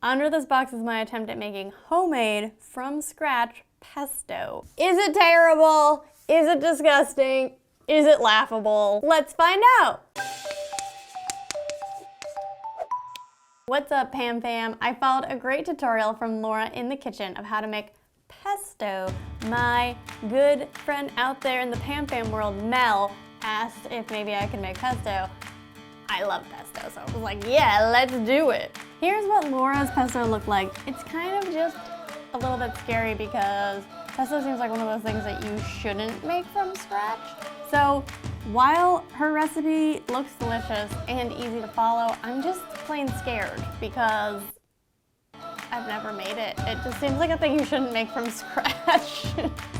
Under this box is my attempt at making homemade, from scratch, pesto. Is it terrible? Is it disgusting? Is it laughable? Let's find out. What's up, Pam fam? I followed a great tutorial from Laura in the kitchen of how to make pesto. My good friend out there in the Pam fam world, Mel, asked if maybe I could make pesto. I love pesto, so I was like, yeah, let's do it. Here's what Laura's pesto looked like. It's kind of just a little bit scary because pesto seems like one of those things that you shouldn't make from scratch. So while her recipe looks delicious and easy to follow, I'm just plain scared because I've never made it. It just seems like a thing you shouldn't make from scratch.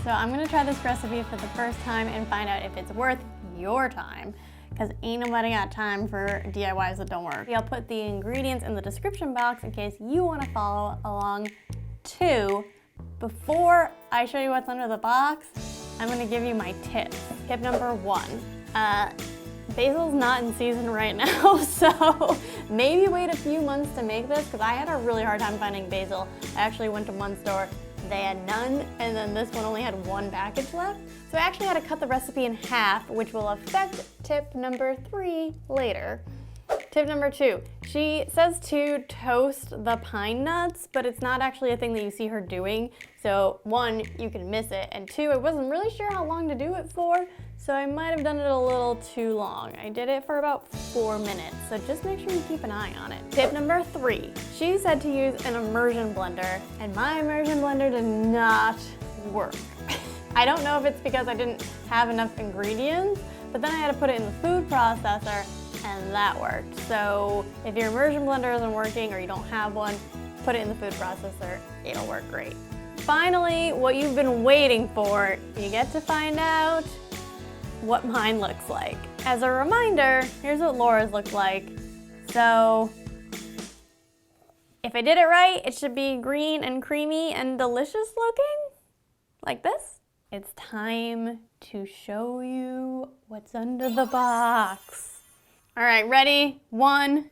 So I'm gonna try this recipe for the first time and find out if it's worth your time, because ain't nobody got time for DIYs that don't work. I'll put the ingredients in the description box in case you wanna follow along too. Before I show you what's under the box, I'm gonna give you my tips. Tip number 1, basil's not in season right now, so maybe wait a few months to make this, because I had a really hard time finding basil. I actually went to one store, they had none, and then this one only had 1 package left. So I actually had to cut the recipe in half, which will affect tip number 3 later. Tip number 2, she says to toast the pine nuts, but it's not actually a thing that you see her doing. So 1, you can miss it, and 2, I wasn't really sure how long to do it for, so I might have done it a little too long. I did it for about 4 minutes, so just make sure you keep an eye on it. Tip number 3, she said to use an immersion blender, and my immersion blender did not work. I don't know if it's because I didn't have enough ingredients, but then I had to put it in the food processor, and that worked. So if your immersion blender isn't working or you don't have one, put it in the food processor, it'll work great. Finally, what you've been waiting for, you get to find out what mine looks like. As a reminder, here's what Laura's looked like. So if I did it right, it should be green and creamy and delicious looking, like this. It's time to show you what's under the box. All right, ready? 1,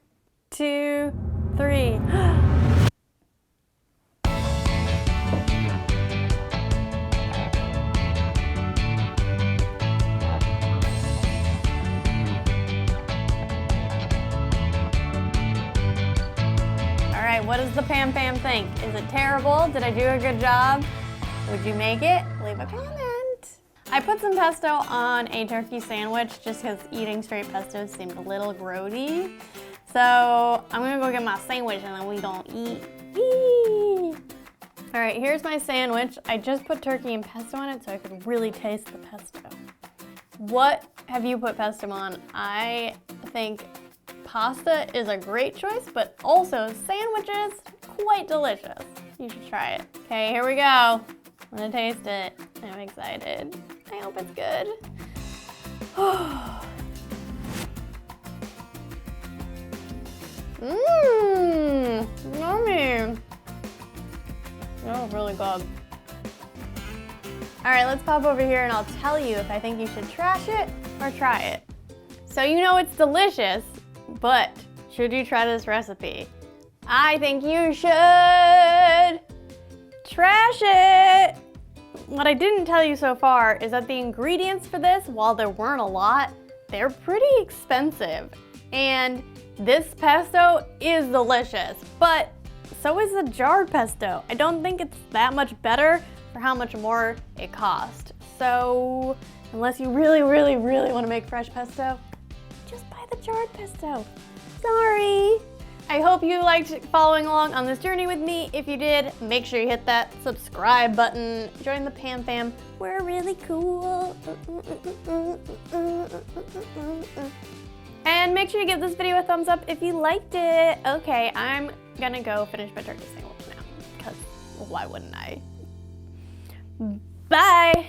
2, 3. All right, what does the Pam fam think? Is it terrible? Did I do a good job? Would you make it? Leave a comment. I put some pesto on a turkey sandwich just because eating straight pesto seemed a little grody. So I'm gonna go get my sandwich and then we gonna eat. Eee! All right, here's my sandwich. I just put turkey and pesto on it so I could really taste the pesto. What have you put pesto on? I think pasta is a great choice, but also sandwiches, quite delicious. You should try it. Okay, here we go. I'm gonna taste it. I'm excited. I hope it's good. Mmm, yummy. That was really good. All right, let's pop over here and I'll tell you if I think you should trash it or try it. So you know it's delicious, but should you try this recipe? I think you should trash it. What I didn't tell you so far is that the ingredients for this, while there weren't a lot, they're pretty expensive. And this pesto is delicious, but so is the jarred pesto. I don't think it's that much better for how much more it cost. So unless you really, really, really want to make fresh pesto, just buy the jarred pesto. Sorry. I hope you liked following along on this journey with me. If you did, make sure you hit that subscribe button. Join the Pam fam. We're really cool. And make sure you give this video a thumbs up if you liked it. Okay, I'm gonna go finish my turkey sandwich now, because why wouldn't I? Bye.